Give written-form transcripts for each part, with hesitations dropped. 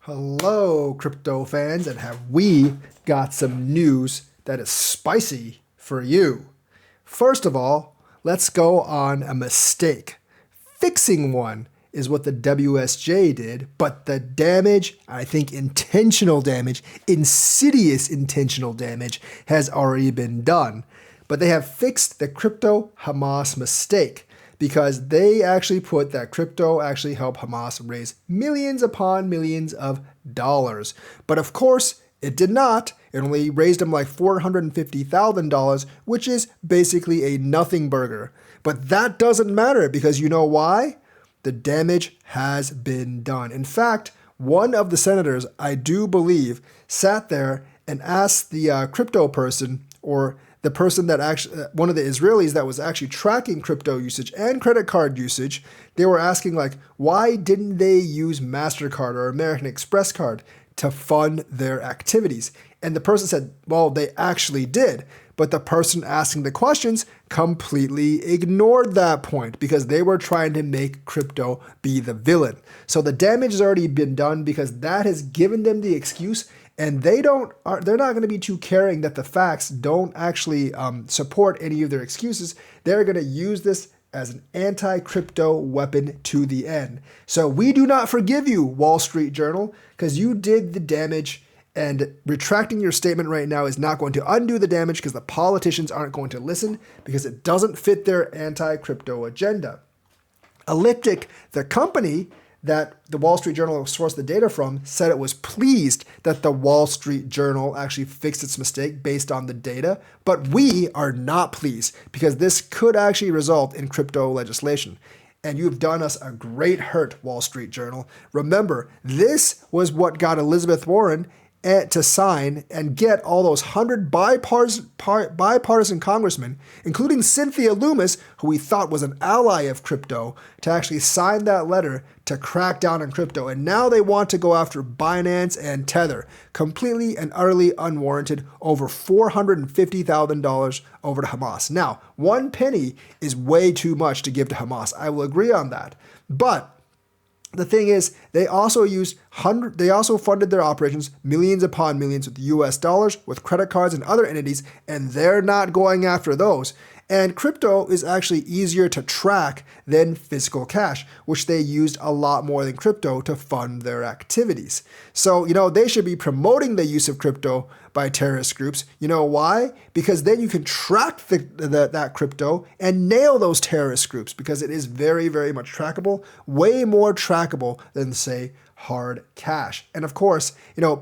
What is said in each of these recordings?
Hello, crypto fans, and have we got some news that is spicy for you? First of all, let's go on a mistake. Fixing one is what the WSJ did, but the damage, I think intentional damage, insidious intentional damage, has already been done. But they have fixed the crypto Hamas mistake, because they actually put that crypto actually helped Hamas raise millions upon millions of dollars. But of course, it did not. It only raised them like $450,000, which is basically a nothing burger. But that doesn't matter because you know why? The damage has been done. In fact, one of the senators, I do believe, sat there and asked the crypto person, or the person that actually, one of the Israelis that was actually tracking crypto usage and credit card usage, they were asking like, why didn't they use MasterCard or American Express card to fund their activities? And the person said, well, they actually did. But the person asking the questions completely ignored that point because they were trying to make crypto be the villain. So the damage has already been done because that has given them the excuse, and they're not going to be too caring that the facts don't actually support any of their excuses. They're going to use this as an anti-crypto weapon to the end. So we do not forgive you, Wall Street Journal, because you did the damage, and retracting your statement right now is not going to undo the damage because the politicians aren't going to listen because it doesn't fit their anti-crypto agenda. Elliptic, the company that the Wall Street Journal sourced the data from, said it was pleased that the Wall Street Journal actually fixed its mistake based on the data, but we are not pleased because this could actually result in crypto legislation. And you've done us a great hurt, Wall Street Journal. Remember, this was what got Elizabeth Warren to sign and get all those 100 bipartisan congressmen, including Cynthia Lummis, who we thought was an ally of crypto, to actually sign that letter to crack down on crypto. And now they want to go after Binance and Tether, completely and utterly unwarranted, over $450,000 over to Hamas. Now, one penny is way too much to give to Hamas. I will agree on that. But the thing is, they also funded their operations millions upon millions with US dollars, with credit cards and other entities, and they're not going after those. And crypto is actually easier to track than physical cash, which they used a lot more than crypto to fund their activities. So, they should be promoting the use of crypto by terrorist groups. You know why? Because then you can track that crypto and nail those terrorist groups because it is very, very much trackable, way more trackable than, say, hard cash. And of course,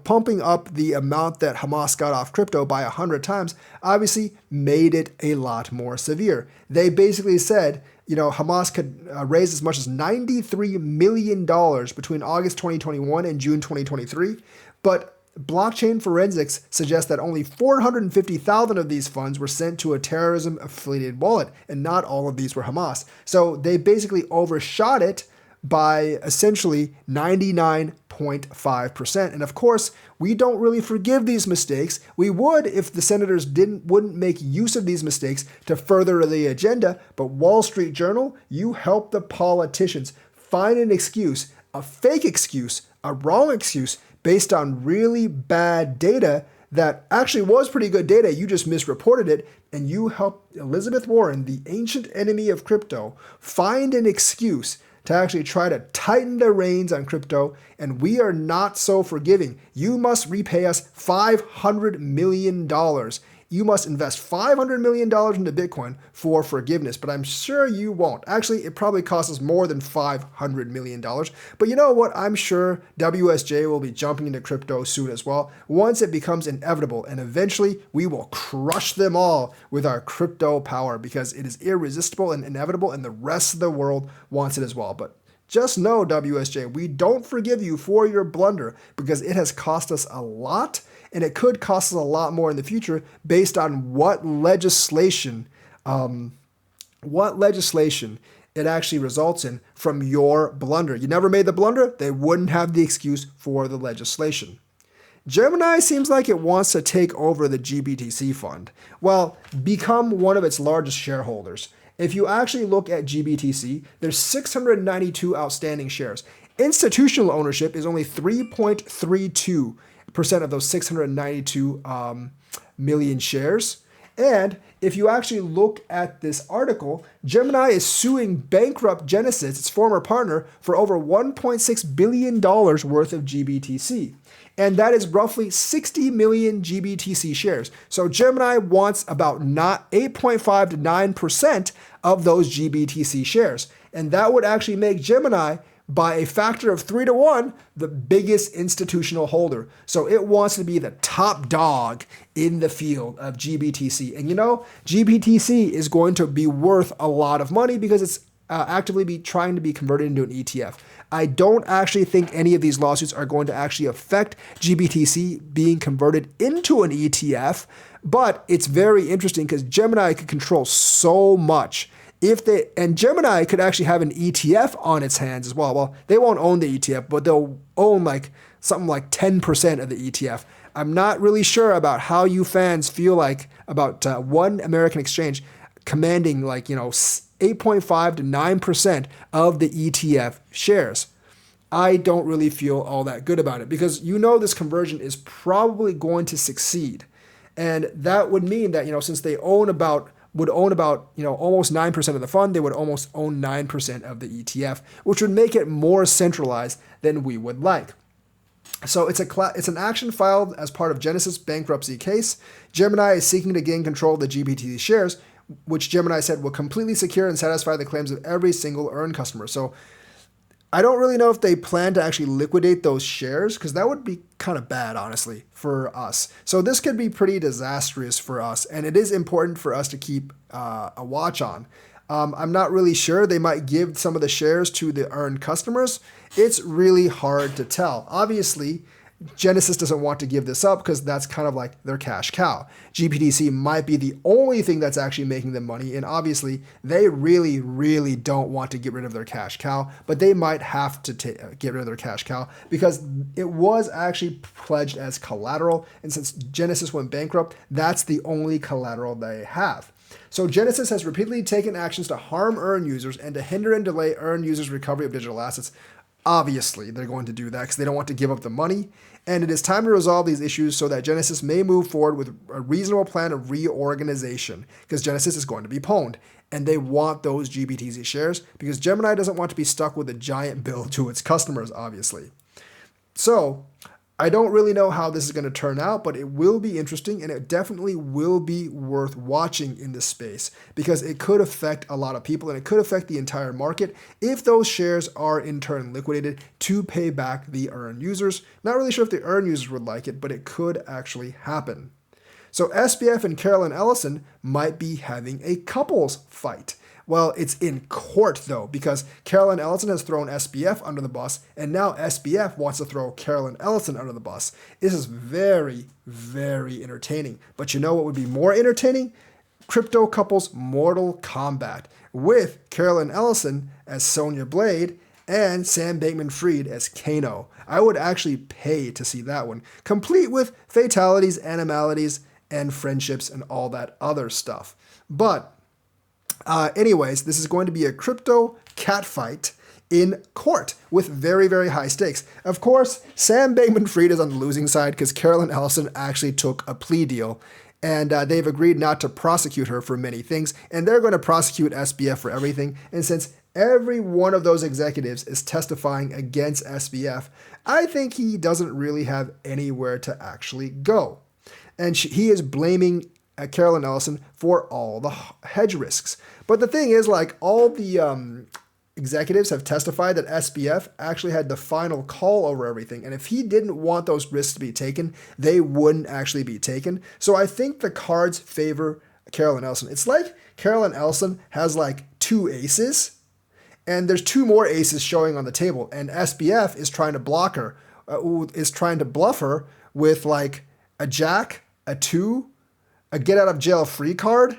pumping up the amount that Hamas got off crypto by 100 times obviously made it a lot more severe. They basically said, Hamas could raise as much as $93 million between August 2021 and June 2023, but blockchain forensics suggests that only 450,000 of these funds were sent to a terrorism-affiliated wallet, and not all of these were Hamas. So they basically overshot it by essentially 99.5%. And of course, we don't really forgive these mistakes. We would if the senators wouldn't make use of these mistakes to further the agenda. But Wall Street Journal, you help the politicians find an excuse, a fake excuse, a wrong excuse based on really bad data that actually was pretty good data. You just misreported it, and you helped Elizabeth Warren, the ancient enemy of crypto, find an excuse to actually try to tighten the reins on crypto, and we are not so forgiving. You must repay us $500 million. You must invest $500 million into Bitcoin for forgiveness, but I'm sure you won't. Actually, it probably costs us more than $500 million. But you know what? I'm sure WSJ will be jumping into crypto soon as well, once it becomes inevitable, and eventually we will crush them all with our crypto power because it is irresistible and inevitable, and the rest of the world wants it as well. But just know, WSJ, we don't forgive you for your blunder because it has cost us a lot, and it could cost us a lot more in the future based on what legislation it actually results in from your blunder. You never made the blunder, they wouldn't have the excuse for the legislation. Gemini seems like it wants to take over the GBTC fund. Well, become one of its largest shareholders. If you actually look at GBTC, there's 692 outstanding shares. Institutional ownership is only 3.32% of those 692 million shares. And if you actually look at this article, Gemini is suing bankrupt Genesis, its former partner, for over $1.6 billion worth of GBTC. And that is roughly 60 million GBTC shares. So Gemini wants about 8.5 to 9% of those GBTC shares. And that would actually make Gemini, by a factor of 3 to 1, the biggest institutional holder. So it wants to be the top dog in the field of GBTC. And GBTC is going to be worth a lot of money because it's actively trying to be converted into an ETF. I don't actually think any of these lawsuits are going to actually affect GBTC being converted into an ETF, but it's very interesting because Gemini could control so much. And Gemini could actually have an ETF on its hands as well. Well, they won't own the ETF, but they'll own something like 10% of the ETF. I'm not really sure about how you fans feel like about One American Exchange commanding 8.5 to 9% of the ETF shares. I don't really feel all that good about it because this conversion is probably going to succeed. And that would mean that, since they would own about almost 9% of the fund, they would almost own 9% of the ETF, which would make it more centralized than we would like. So it's an action filed as part of Genesis' bankruptcy case. Gemini is seeking to gain control of the GBTC shares, which Gemini said will completely secure and satisfy the claims of every single earn customer. So I don't really know if they plan to actually liquidate those shares because that would be kind of bad, honestly, for us. So this could be pretty disastrous for us, and it is important for us to keep a watch on. I'm not really sure. They might give some of the shares to the earned customers. It's really hard to tell. Obviously, Genesis doesn't want to give this up because that's kind of like their cash cow. GBTC might be the only thing that's actually making them money, and obviously they really, really don't want to get rid of their cash cow, but they might have to get rid of their cash cow because it was actually pledged as collateral, and since Genesis went bankrupt, that's the only collateral they have. So Genesis has repeatedly taken actions to harm earn users and to hinder and delay earn users' recovery of digital assets. Obviously, they're going to do that because they don't want to give up the money. And it is time to resolve these issues so that Genesis may move forward with a reasonable plan of reorganization because Genesis is going to be pwned. And they want those GBTC shares because Gemini doesn't want to be stuck with a giant bill to its customers, obviously. So I don't really know how this is going to turn out, but it will be interesting and it definitely will be worth watching in this space because it could affect a lot of people and it could affect the entire market if those shares are in turn liquidated to pay back the earned users. Not really sure if the earned users would like it, but it could actually happen. So SBF and Ellison might be having a couples fight. Well, it's in court, though, because Ellison has thrown SBF under the bus, and now SBF wants to throw Ellison under the bus. This is very, very entertaining. But you know what would be more entertaining? Crypto couples Mortal Kombat, with Ellison as Sonya Blade and Sam Bankman-Fried as Kano. I would actually pay to see that one, complete with fatalities, animalities, and friendships, and all that other stuff. But anyways, this is going to be a crypto catfight in court with very, very high stakes. Of course, Sam Bankman-Fried is on the losing side because Ellison actually took a plea deal, and they've agreed not to prosecute her for many things, and they're going to prosecute SBF for everything. And since every one of those executives is testifying against SBF, I think he doesn't really have anywhere to actually go. And he is blaming Ellison for all the hedge risks. But the thing is, all the executives have testified that SBF actually had the final call over everything. And if he didn't want those risks to be taken, they wouldn't actually be taken. So I think the cards favor Ellison. It's like Ellison has 2 aces, and there's 2 more aces showing on the table. And SBF is trying to block her, is trying to bluff her with a jack, a 2, a get out of jail free card,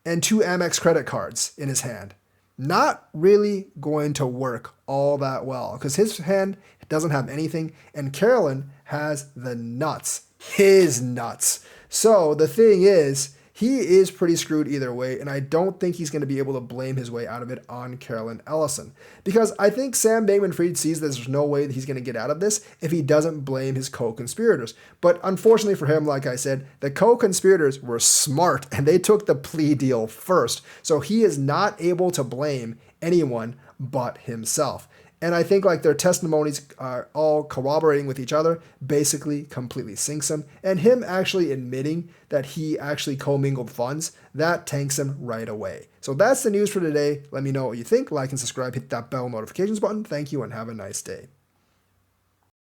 and 2 Amex credit cards in his hand. Not really going to work all that well because his hand doesn't have anything, and Carolyn has the nuts, his nuts. So the thing is, he is pretty screwed either way, and I don't think he's going to be able to blame his way out of it on Carolyn Ellison. Because I think Sam Bankman-Fried sees that there's no way that he's going to get out of this if he doesn't blame his co-conspirators. But unfortunately for him, like I said, the co-conspirators were smart, and they took the plea deal first. So he is not able to blame anyone but himself. And I think like their testimonies are all corroborating with each other, basically completely sinks him. And him actually admitting that he actually commingled funds, that tanks him right away. So that's the news for today. Let me know what you think. Like and subscribe, hit that bell notifications button. Thank you and have a nice day.